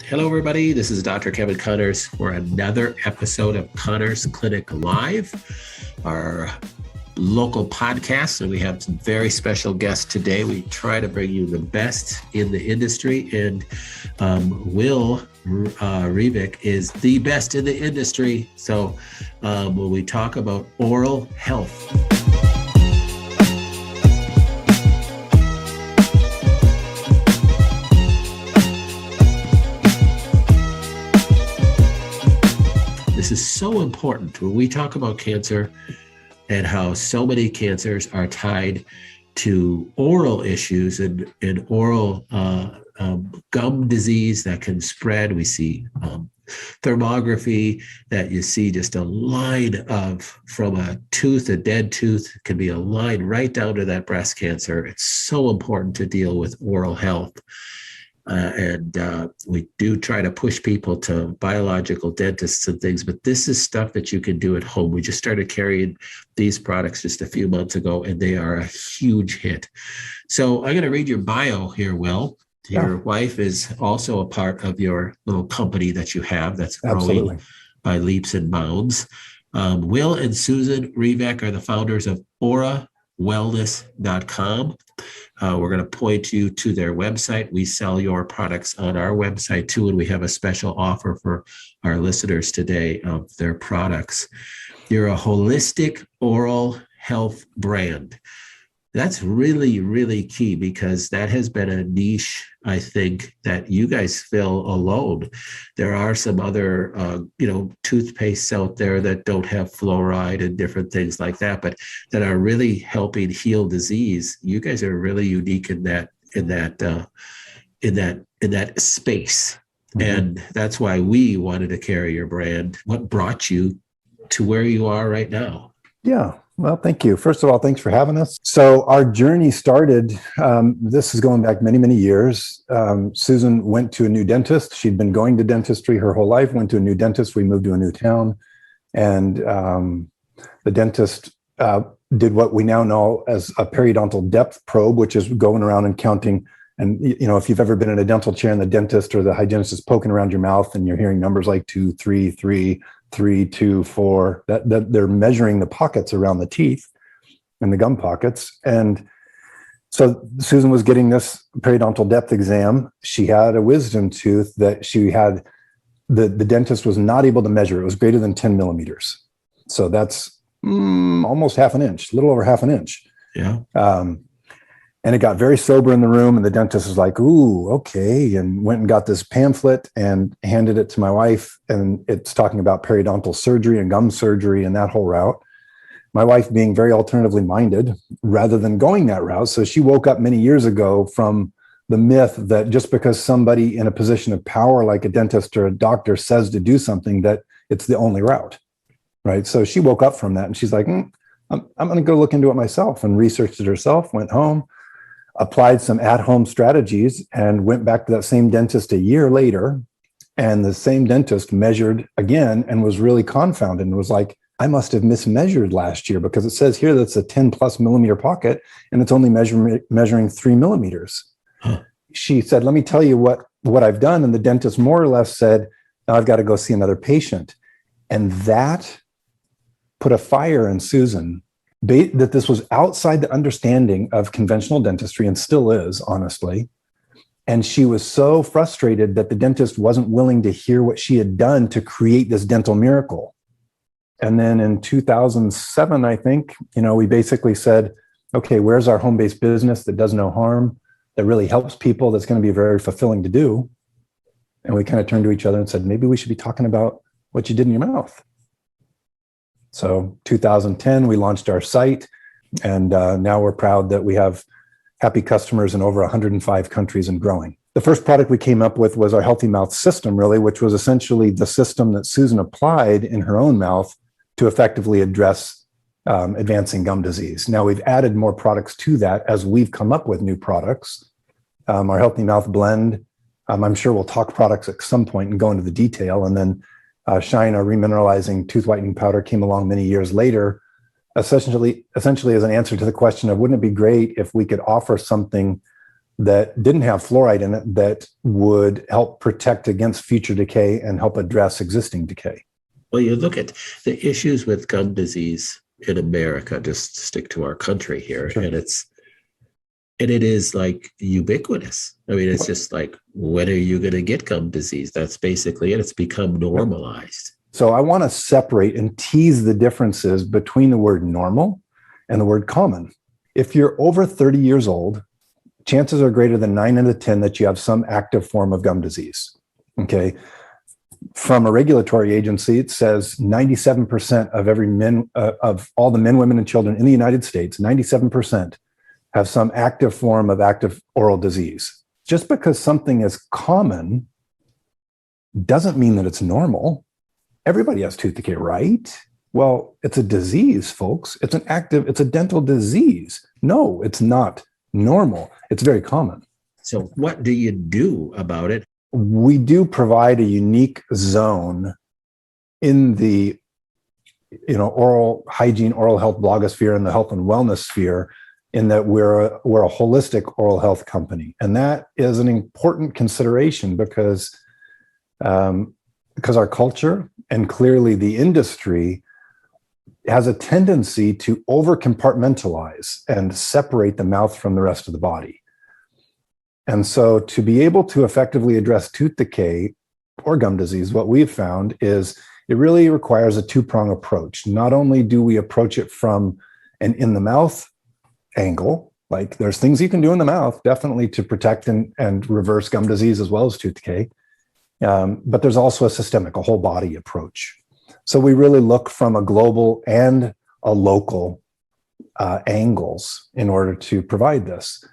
Hello, everybody. This is Dr. Kevin Connors for another episode of Connors Clinic Live, our local podcast. And we have some very special guests today. We try to bring you the best in the industry. And Will Revak is the best in the industry. So when we talk about oral health, this is so important when we talk about cancer and how so many cancers are tied to oral issues and oral gum disease that can spread. We see thermography that you see just a line from a tooth, a dead tooth, can be a line right down to that breast cancer. It's so important to deal with oral health. And we do try to push people to biological dentists and things, but this is stuff that you can do at home. We just started carrying these products just a few months ago, and they are a huge hit. So I'm going to read your bio here, Will. Your wife is also a part of your little company that you have that's growing by leaps and bounds. Will and Susan Revak are the founders of OraWellness.com. We're going to point you to their website. We sell your products on our website too, and we have a special offer for our listeners today of their products. You're a holistic oral health brand. That's really, really key because that has been a niche, I think, that you guys fill alone. There are some other, toothpastes out there that don't have fluoride and different things like that, but that are really helping heal disease. You guys are really unique in that space, and that's why we wanted to carry your brand. What brought you to where you are right now? Yeah. Well, thank you. First of all, thanks for having us. So our journey started, this is going back many, many years. Susan went to a new dentist. She'd been going to dentistry her whole life, went to a new dentist. We moved to a new town. And the dentist did what we now know as a periodontal depth probe, which is going around and counting. And, if you've ever been in a dental chair and the dentist or the hygienist is poking around your mouth and you're hearing numbers like 2, 3, 3, 3, 2, 4, that they're measuring the pockets around the teeth and the gum pockets. And so Susan was getting this periodontal depth exam. She had a wisdom tooth that she had, the dentist was not able to measure. It was greater than 10 millimeters. So that's almost half an inch, a little over half an inch. Yeah. And it got very sober in the room, and the dentist was like, ooh, okay, and went and got this pamphlet and handed it to my wife, and it's talking about periodontal surgery and gum surgery and that whole route. My wife being very alternatively minded rather than going that route. So she woke up many years ago from the myth that just because somebody in a position of power like a dentist or a doctor says to do something, that it's the only route, right? So she woke up from that, and she's like, I'm going to go look into it myself, and researched it herself, went home, applied some at-home strategies, and went back to that same dentist a year later. And the same dentist measured again and was really confounded and was like, I must have mismeasured last year because it says here that's a 10 plus millimeter pocket and it's only measuring 3 millimeters. Huh. She said, let me tell you what I've done. And the dentist more or less said, now I've got to go see another patient. And that put a fire in Susan, that this was outside the understanding of conventional dentistry, and still is, honestly. And she was so frustrated that the dentist wasn't willing to hear what she had done to create this dental miracle. And then in 2007, I think, we basically said, okay, where's our home-based business that does no harm, that really helps people, that's going to be very fulfilling to do? And we kind of turned to each other and said, maybe we should be talking about what you did in your mouth. So 2010, we launched our site, and now we're proud that we have happy customers in over 105 countries and growing. The first product we came up with was our Healthy Mouth System, really, which was essentially the system that Susan applied in her own mouth to effectively address advancing gum disease. Now, we've added more products to that as we've come up with new products. Our Healthy Mouth Blend, I'm sure we'll talk products at some point and go into the detail, and then Shine, our remineralizing tooth whitening powder, came along many years later, essentially as an answer to the question of, wouldn't it be great if we could offer something that didn't have fluoride in it that would help protect against future decay and help address existing decay. Well, you look at the issues with gum disease in America, just stick to our country here, Sure. and it is like ubiquitous. I mean, it's just like, when are you going to get gum disease? That's basically it. It's become normalized. So I want to separate and tease the differences between the word normal and the word common. If you're over 30 years old, chances are greater than 9 out of 10 that you have some active form of gum disease. Okay. From a regulatory agency, it says 97% of all the men, women, and children in the United States, 97% have some active form of active oral disease. Just because something is common doesn't mean that it's normal. Everybody has tooth decay, right? Well, it's a disease, folks. It's a dental disease. No, it's not normal. It's very common. So what do you do about it? We do provide a unique zone in the oral hygiene, oral health blogosphere, and the health and wellness sphere, in that we're a holistic oral health company. And that is an important consideration because our culture and clearly the industry has a tendency to over compartmentalize and separate the mouth from the rest of the body. And so to be able to effectively address tooth decay or gum disease, what we've found is it really requires a two-prong approach. Not only do we approach it from an in-the-mouth angle, like there's things you can do in the mouth, definitely to protect and reverse gum disease as well as tooth decay, but there's also a systemic, a whole body approach. So we really look from a global and a local angles in order to provide this.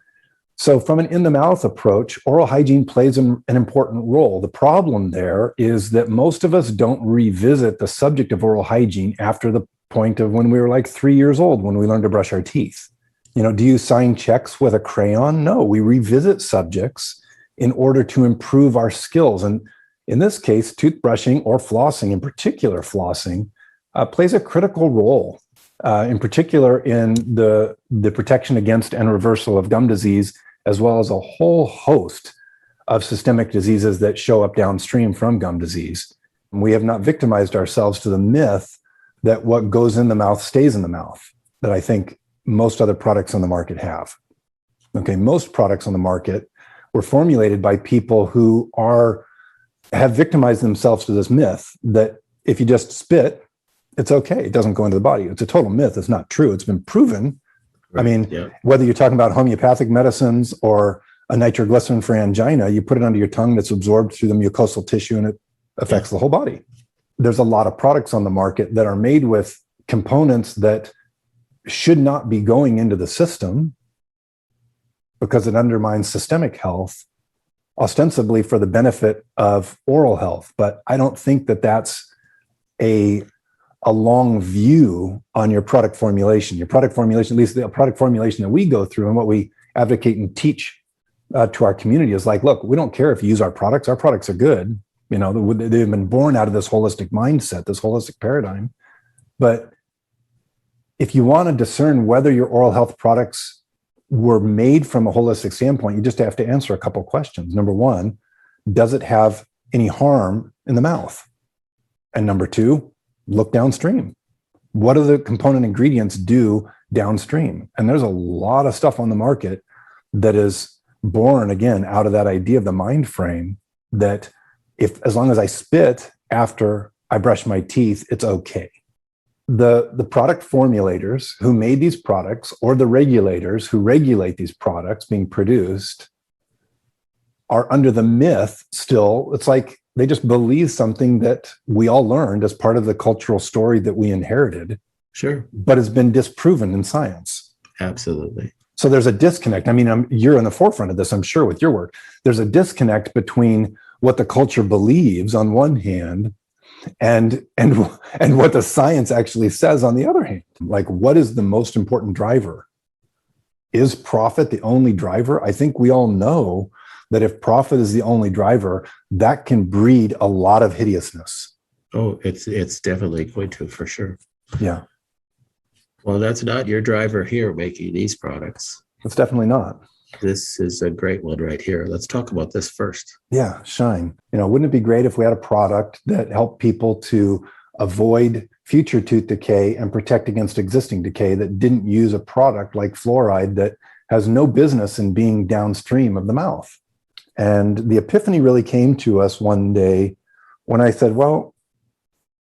So from an in-the-mouth approach, oral hygiene plays an important role. The problem there is that most of us don't revisit the subject of oral hygiene after the point of when we were like 3 years old, when we learned to brush our teeth. Do you sign checks with a crayon? No, we revisit subjects in order to improve our skills. And in this case, toothbrushing or flossing, in particular flossing, plays a critical role, in particular in the protection against and reversal of gum disease, as well as a whole host of systemic diseases that show up downstream from gum disease. And we have not victimized ourselves to the myth that what goes in the mouth stays in the mouth, that I think most other products on the market have. Okay, most products on the market were formulated by people who have victimized themselves to this myth that if you just spit, it's okay. It doesn't go into the body. It's a total myth. It's not true. It's been proven. Right. I mean, whether you're talking about homeopathic medicines or a nitroglycerin for angina, you put it under your tongue, that's absorbed through the mucosal tissue, and it affects the whole body. There's a lot of products on the market that are made with components that should not be going into the system because it undermines systemic health, ostensibly for the benefit of oral health. But I don't think that that's a long view on your product formulation. Your product formulation, at least the product formulation that we go through and what we advocate and teach to our community is like, look, we don't care if you use our products. Our products are good. They've been born out of this holistic mindset, this holistic paradigm. But if you want to discern whether your oral health products were made from a holistic standpoint, you just have to answer a couple questions. Number one, does it have any harm in the mouth? And number two, look downstream. What do the component ingredients do downstream? And there's a lot of stuff on the market that is born, again, out of that idea of the mind frame that as long as I spit after I brush my teeth, it's okay. The product formulators who made these products, or the regulators who regulate these products being produced, are under the myth still. It's like they just believe something that we all learned as part of the cultural story that we inherited. Sure. But has been disproven in science. Absolutely. So there's a disconnect. I mean, you're in the forefront of this, I'm sure, with your work. There's a disconnect between what the culture believes on one hand and what the science actually says on the other hand. Like, what is the most important driver? Is profit the only driver? I think we all know that if profit is the only driver, that can breed a lot of hideousness. Oh, it's definitely going to, for sure. Yeah. Well, that's not your driver here making these products. It's definitely not. This is a great one right here. Let's talk about this first. Yeah, Shine. Wouldn't it be great if we had a product that helped people to avoid future tooth decay and protect against existing decay that didn't use a product like fluoride that has no business in being downstream of the mouth? And the epiphany really came to us one day when I said, well,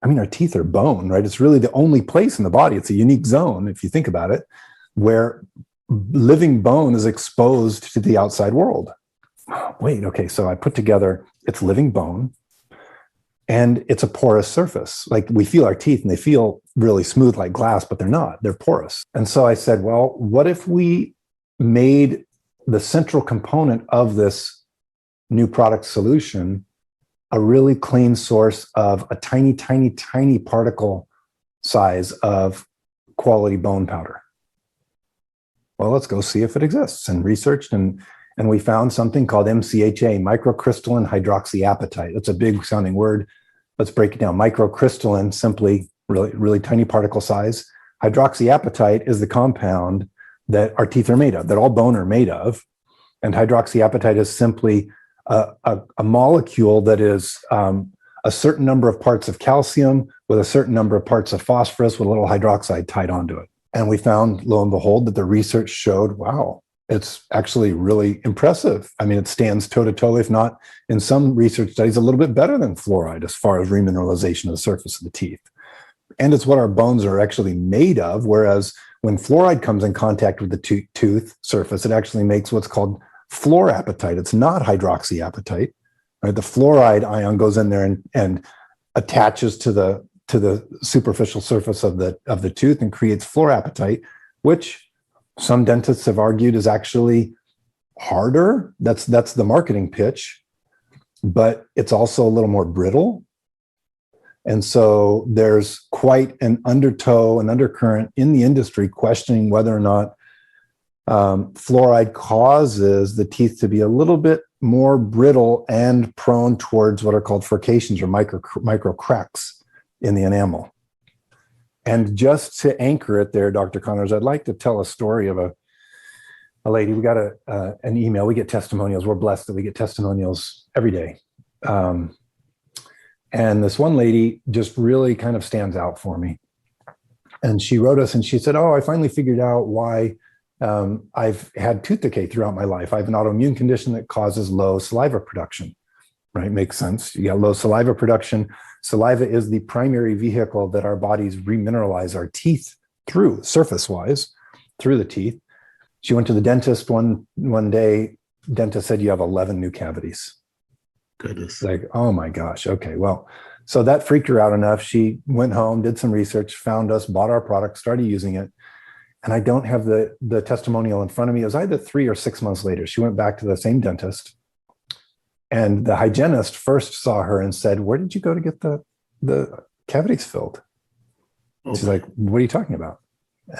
our teeth are bone, right? It's really the only place in the body. It's a unique zone, if you think about it, where living bone is exposed to the outside world. Wait, okay, so I put together, it's living bone and it's a porous surface. Like we feel our teeth and they feel really smooth like glass, but they're not, they're porous. And so I said, well, what if we made the central component of this new product solution a really clean source of a tiny, tiny, tiny particle size of quality bone powder? Well, let's go see if it exists, and researched, and we found something called MCHA, microcrystalline hydroxyapatite. That's a big sounding word. Let's break it down. Microcrystalline, simply really, really tiny particle size. Hydroxyapatite is the compound that our teeth are made of, that all bone are made of. And hydroxyapatite is simply a molecule that is a certain number of parts of calcium with a certain number of parts of phosphorus with a little hydroxide tied onto it. And we found, lo and behold, that the research showed, wow, it's actually really impressive. It stands toe-to-toe, if not in some research studies, a little bit better than fluoride as far as remineralization of the surface of the teeth. And it's what our bones are actually made of, whereas when fluoride comes in contact with the tooth surface, it actually makes what's called fluorapatite. It's not hydroxyapatite. Right? The fluoride ion goes in there and attaches to the superficial surface of the tooth and creates fluorapatite, which some dentists have argued is actually harder. That's the marketing pitch, but it's also a little more brittle. And so there's quite an undercurrent in the industry questioning whether or not fluoride causes the teeth to be a little bit more brittle and prone towards what are called furcations or micro cracks in the enamel. And just to anchor it there, Dr. Connors, I'd like to tell a story of a lady. We got an email. We get testimonials. We're blessed that we get testimonials every day. And this one lady just really kind of stands out for me. And she wrote us and she said, I finally figured out why I've had tooth decay throughout my life. I have an autoimmune condition that causes low saliva production, right? Makes sense. You got low saliva production. Saliva is the primary vehicle that our bodies remineralize our teeth through, surface-wise, through the teeth. She went to the dentist one day. Dentist said, you have 11 new cavities. Goodness. Like, oh my gosh. Okay, well, so that freaked her out enough. She went home, did some research, found us, bought our product, started using it. And I don't have the testimonial in front of me. It was either 3 or 6 months later. She went back to the same dentist. And the hygienist first saw her and said, where did you go to get the cavities filled? Okay. She's like, what are you talking about?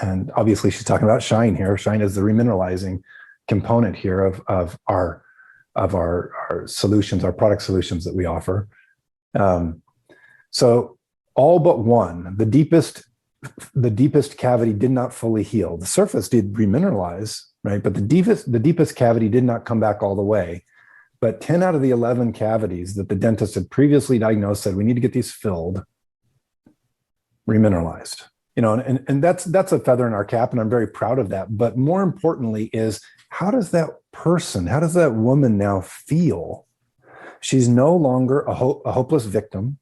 And obviously she's talking about Shine here. Shine is the remineralizing component here of our solutions, our product solutions that we offer. So all but one, the deepest cavity did not fully heal. The surface did remineralize, right? But the deepest cavity did not come back all the way. But 10 out of the 11 cavities that the dentist had previously diagnosed said, we need to get these filled, remineralized. And that's a feather in our cap, and I'm very proud of that. But more importantly is, how does that woman now feel? She's no longer a hopeless victim.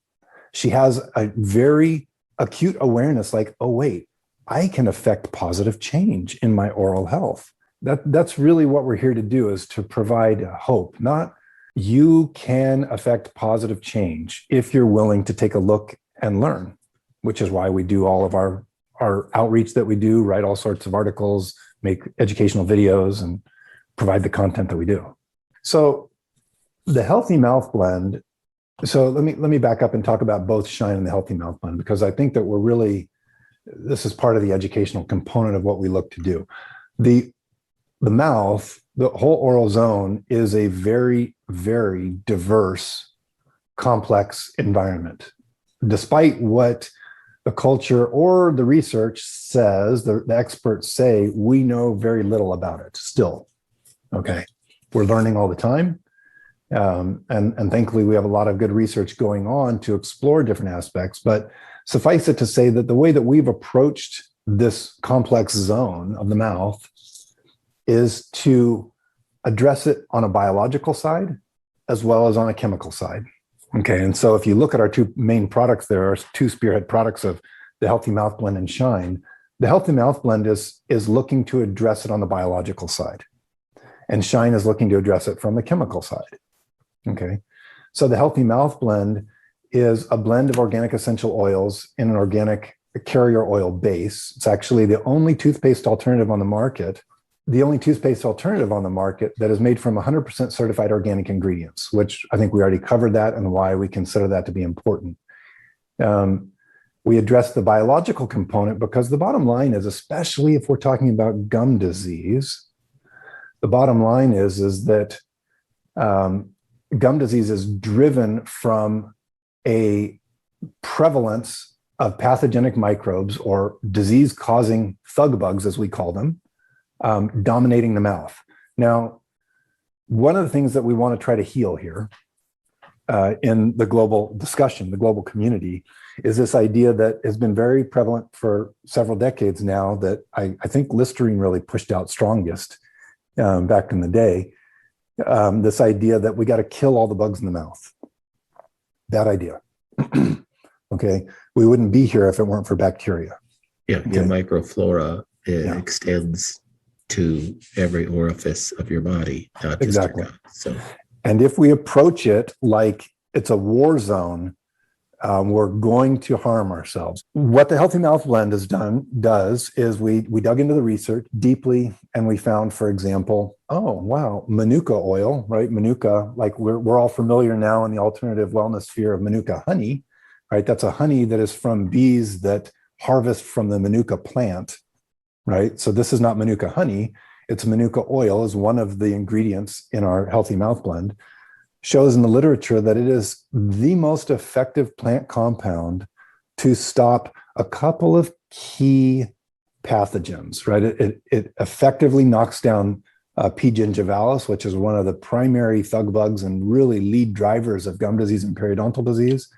She has a very acute awareness like, oh, wait, I can affect positive change in my oral health. That's really what we're here to do, is to provide hope. Not you can affect positive change if you're willing to take a look and learn, which is why we do all of our outreach that we do, write all sorts of articles, make educational videos, and provide the content that we do. So the Healthy Mouth Blend. So let me back up and talk about both Shine and the Healthy Mouth Blend, because I think that this is part of the educational component of what we look to do. The mouth, the whole oral zone, is a very, very diverse, complex environment. Despite what the culture or the research says, the experts say, we know very little about it still. Okay. We're learning all the time. And thankfully, we have a lot of good research going on to explore different aspects. But suffice it to say that the way that we've approached this complex zone of the mouth is to address it on a biological side as well as on a chemical side. Okay. And so if you look at our two main products, there are two spearhead products of the Healthy Mouth Blend and Shine. The Healthy Mouth Blend is looking to address it on the biological side, and Shine is looking to address it from the chemical side. Okay. So the Healthy Mouth Blend is a blend of organic essential oils in an organic carrier oil base. It's actually the only toothpaste alternative on the market that is made from 100% certified organic ingredients, which I think we already covered that and why we consider that to be important. We address the biological component because the bottom line is, especially if we're talking about gum disease, the bottom line is that gum disease is driven from a prevalence of pathogenic microbes or disease-causing thug bugs, as we call them, dominating the mouth. Now, one of the things that we want to try to heal here in the global discussion, the global community, is this idea that has been very prevalent for several decades now that I think Listerine really pushed out strongest back in the day. This idea that we got to kill all the bugs in the mouth. Bad idea. Okay. We wouldn't be here if it weren't for bacteria. Yeah. Okay. Your microflora extends to every orifice of your body, not just your gut. So, and if we approach it like it's a war zone, we're going to harm ourselves. What the Healthy Mouth Blend does is we dug into the research deeply, and we found, for example, oh wow, Manuka oil, right? Manuka, like we're all familiar now in the alternative wellness sphere of Manuka honey, right? That's a honey that is from bees that harvest from the Manuka plant, right? So this is not Manuka honey. It's Manuka oil is one of the ingredients in our Healthy Mouth Blend. Shows in the literature that it is the most effective plant compound to stop a couple of key pathogens, right? It effectively knocks down P. gingivalis, which is one of the primary thug bugs and really lead drivers of gum disease and periodontal disease.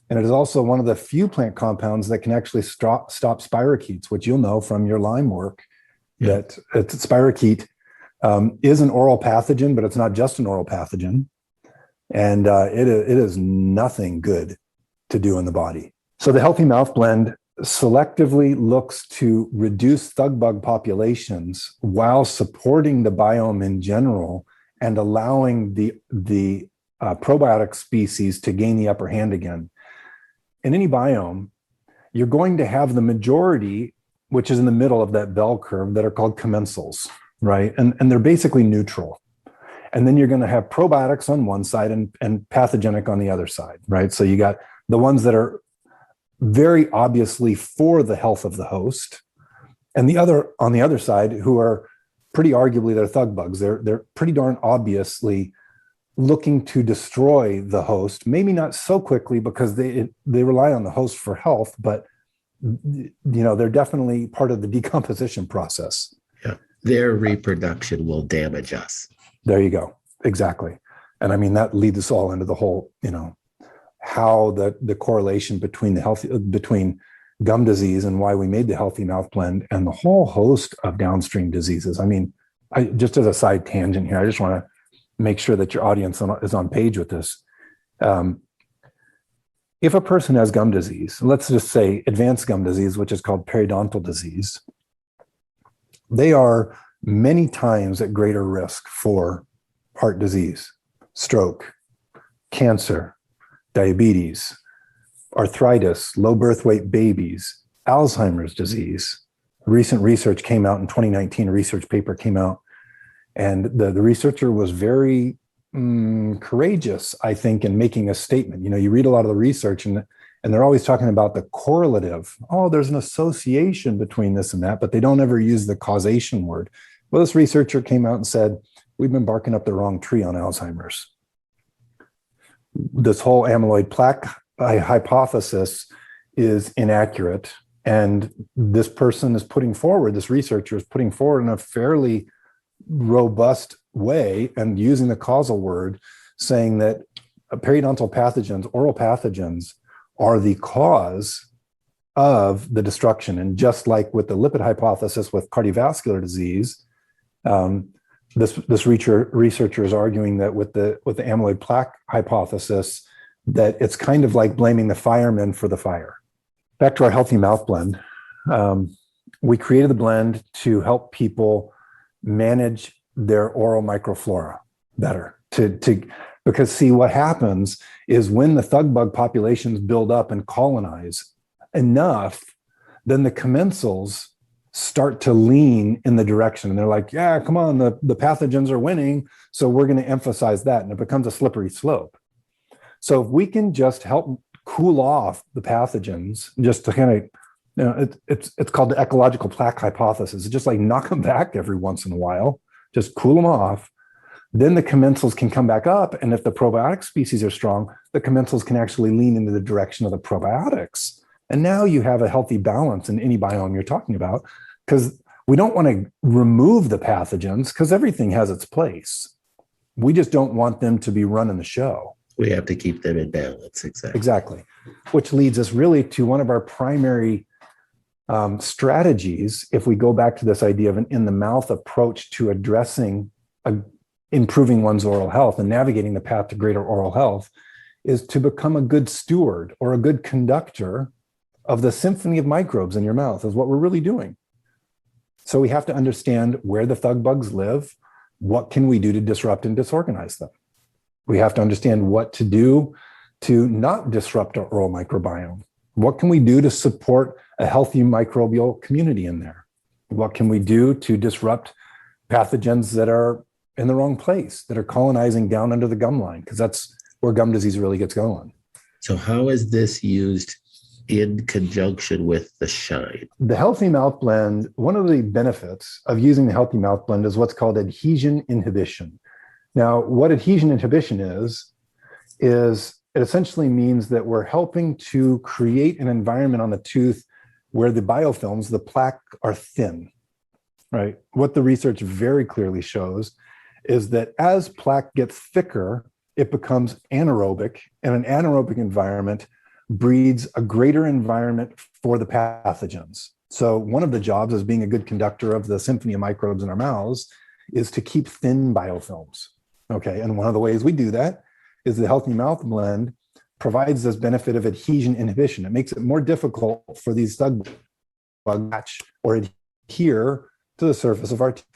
And it is also one of the few plant compounds that can actually stop spirochetes, which you'll know from your Lyme work, that spirochete is an oral pathogen, but it's not just an oral pathogen. And it is nothing good to do in the body. So the Healthy Mouth Blend selectively looks to reduce thug bug populations while supporting the biome in general and allowing the probiotic species to gain the upper hand again. In any biome, you're going to have the majority, which is in the middle of that bell curve, that are called commensals, right? And they're basically neutral. And then you're going to have probiotics on one side and pathogenic on the other side, right? So you got the ones that are very obviously for the health of the host, and the other on the other side who are pretty arguably they're thug bugs. They're pretty darn obviously looking to destroy the host. Maybe not so quickly because they rely on the host for health, but they're definitely part of the decomposition process. Yeah, their reproduction will damage us. There you go. Exactly. And I mean, that leads us all into the whole, how the correlation between gum disease and why we made the Healthy Mouth Blend and the whole host of downstream diseases. I mean, just as a side tangent here, I just want to make sure that your audience is on page with this. If a person has gum disease, let's just say advanced gum disease, which is called periodontal disease, they are many times at greater risk for heart disease, stroke, cancer, diabetes, arthritis, low birth weight babies, Alzheimer's disease. Recent research came out in 2019, a research paper came out, and the researcher was very courageous, I think, in making a statement. You read a lot of the research and they're always talking about the correlative. Oh, there's an association between this and that, but they don't ever use the causation word. Well, this researcher came out and said, we've been barking up the wrong tree on Alzheimer's. This whole amyloid plaque hypothesis is inaccurate. And this researcher is putting forward in a fairly robust way and using the causal word, saying that periodontal pathogens, oral pathogens, are the cause of the destruction. And just like with the lipid hypothesis with cardiovascular disease, this researcher is arguing that with the amyloid plaque hypothesis, that it's kind of like blaming the firemen for the fire. Back to our healthy mouth blend. We created the blend to help people manage their oral microflora better. Because see, what happens is when the thug bug populations build up and colonize enough, then the commensals start to lean in the direction. And they're like, yeah, come on, the pathogens are winning, so we're going to emphasize that. And it becomes a slippery slope. So if we can just help cool off the pathogens, just to kind of, it's called the ecological plaque hypothesis. It's just like knock them back every once in a while, just cool them off. Then the commensals can come back up. And if the probiotic species are strong, the commensals can actually lean into the direction of the probiotics. And now you have a healthy balance in any biome you're talking about, because we don't want to remove the pathogens because everything has its place. We just don't want them to be running the show. We have to keep them in balance. Exactly. Which leads us really to one of our primary strategies. If we go back to this idea of an in-the-mouth approach to addressing improving one's oral health and navigating the path to greater oral health, is to become a good steward or a good conductor of the symphony of microbes in your mouth, is what we're really doing. So we have to understand where the thug bugs live. What can we do to disrupt and disorganize them? We have to understand what to do to not disrupt our oral microbiome. What can we do to support a healthy microbial community in there? What can we do to disrupt pathogens that are in the wrong place, that are colonizing down under the gum line? Because that's where gum disease really gets going. So how is this used in conjunction with the Shine? The Healthy Mouth Blend, one of the benefits of using the Healthy Mouth Blend is what's called adhesion inhibition. Now, what adhesion inhibition is it essentially means that we're helping to create an environment on the tooth where the biofilms, the plaque, are thin, right? What the research very clearly shows is that as plaque gets thicker, it becomes anaerobic, and an anaerobic environment breeds a greater environment for the pathogens. So one of the jobs as being a good conductor of the symphony of microbes in our mouths is to keep thin biofilms. Okay, and one of the ways we do that is the Healthy Mouth Blend provides this benefit of adhesion inhibition. It makes it more difficult for these thug bugs latch or adhere to the surface of our teeth,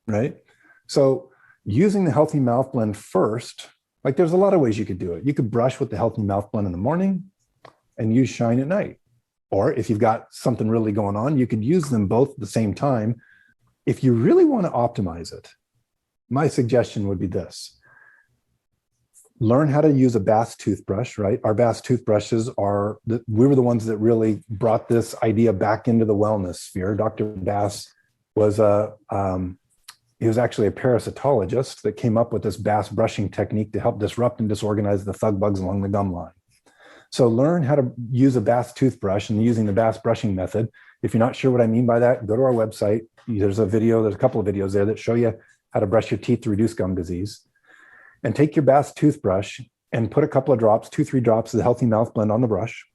right? So using the Healthy Mouth Blend first, like there's a lot of ways you could do it. You could brush with the Healthy Mouth Blend in the morning and use Shine at night. Or if you've got something really going on, you could use them both at the same time. If you really want to optimize it, my suggestion would be this. Learn how to use a Bass toothbrush, right? Our Bass toothbrushes we were the ones that really brought this idea back into the wellness sphere. Dr. Bass was he was actually a parasitologist that came up with this Bass brushing technique to help disrupt and disorganize the thug bugs along the gum line. So learn how to use a Bass toothbrush and using the Bass brushing method. If you're not sure what I mean by that, go to our website. There's a couple of videos there that show you how to brush your teeth to reduce gum disease. And take your Bass toothbrush and put a couple of drops, 2-3 drops of the Healthy Mouth Blend on the brush,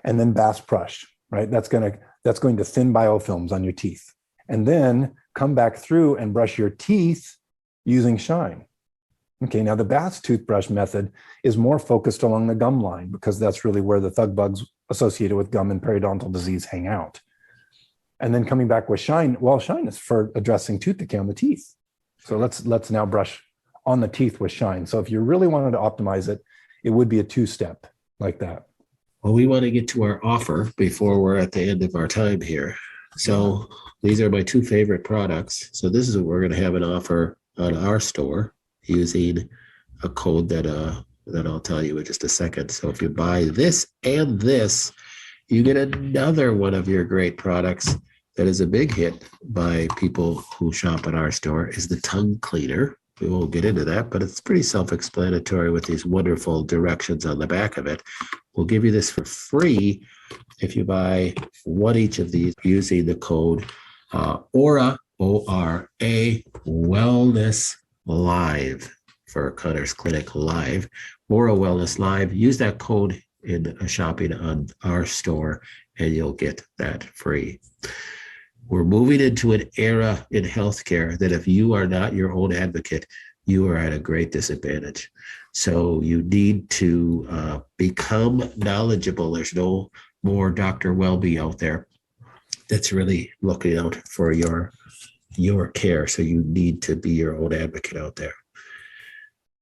and then Bass brush, right? That's going to thin biofilms on your teeth. And then come back through and brush your teeth using Shine. Okay, now the Bass toothbrush method is more focused along the gum line because that's really where the thug bugs associated with gum and periodontal disease hang out. And then coming back with Shine, well, Shine is for addressing tooth decay on the teeth. So let's now brush on the teeth with Shine. So if you really wanted to optimize it, it would be a 2-step like that. Well, we want to get to our offer before we're at the end of our time here. So these are my 2 favorite products. So this is what we're going to have an offer on our store using a code that I'll tell you in just a second. So if you buy this and this, you get another one of your great products that is a big hit by people who shop at our store, is the tongue cleaner. We won't get into that, but it's pretty self-explanatory with these wonderful directions on the back of it. We'll give you this for free if you buy one each of these using the code ORA, O-R-A, Wellness Live for Connor's Clinic Live, OraWellness Live. Use that code in shopping on our store and you'll get that free. We're moving into an era in healthcare that if you are not your own advocate, you are at a great disadvantage. So you need to become knowledgeable. There's no more Dr. Welby out there that's really looking out for your care. So you need to be your own advocate out there.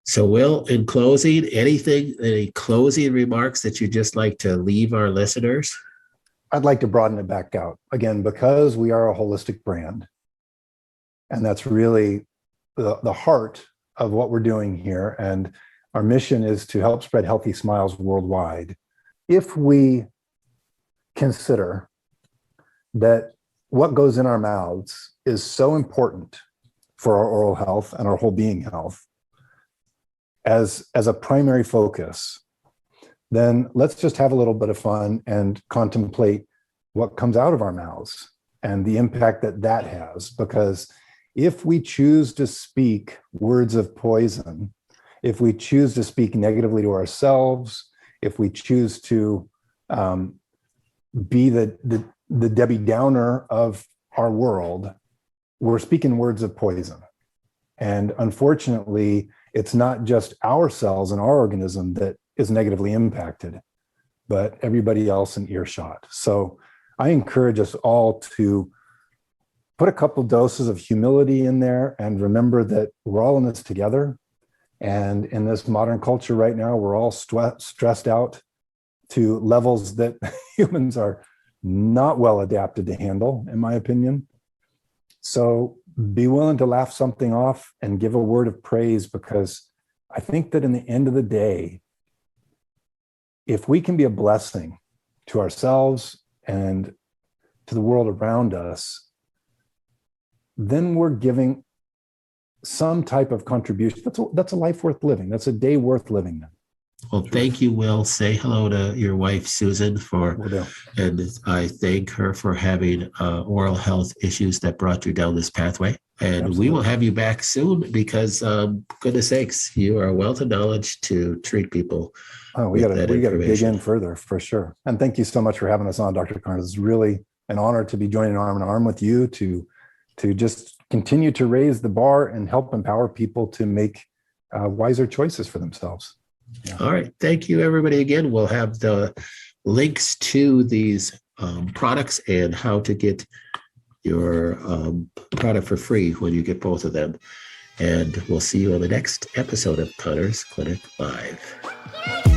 So, Will, in closing, any closing remarks that you'd just like to leave our listeners? I'd like to broaden it back out again, because we are a holistic brand. And that's really the heart of what we're doing here. And our mission is to help spread healthy smiles worldwide. If we consider that what goes in our mouths is so important for our oral health and our whole being health as a primary focus, then let's just have a little bit of fun and contemplate what comes out of our mouths and the impact that that has. Because if we choose to speak words of poison, if we choose to speak negatively to ourselves, if we choose to be the Debbie Downer of our world, we're speaking words of poison. And unfortunately, it's not just our cells and our organism that is negatively impacted, but everybody else in earshot. So I encourage us all to put a couple doses of humility in there and remember that we're all in this together. And in this modern culture right now, we're all stressed out to levels that humans are not well adapted to handle, in my opinion. So be willing to laugh something off and give a word of praise, because I think that in the end of the day, if we can be a blessing to ourselves and to the world around us, then we're giving some type of contribution. That's a life worth living. That's a day worth living then. Well, thank you, Will. Say hello to your wife, Susan, and I thank her for having oral health issues that brought you down this pathway. And Absolutely. We will have you back soon because, goodness sakes, you are a wealth of knowledge to treat people. Oh, we got to dig in further for sure. And thank you so much for having us on, Dr. Carnes. It's really an honor to be joining arm in arm with you to just continue to raise the bar and help empower people to make wiser choices for themselves. Yeah. All right. Thank you, everybody. Again, we'll have the links to these products and how to get your product for free when you get both of them. And we'll see you on the next episode of Connor's Clinic Live.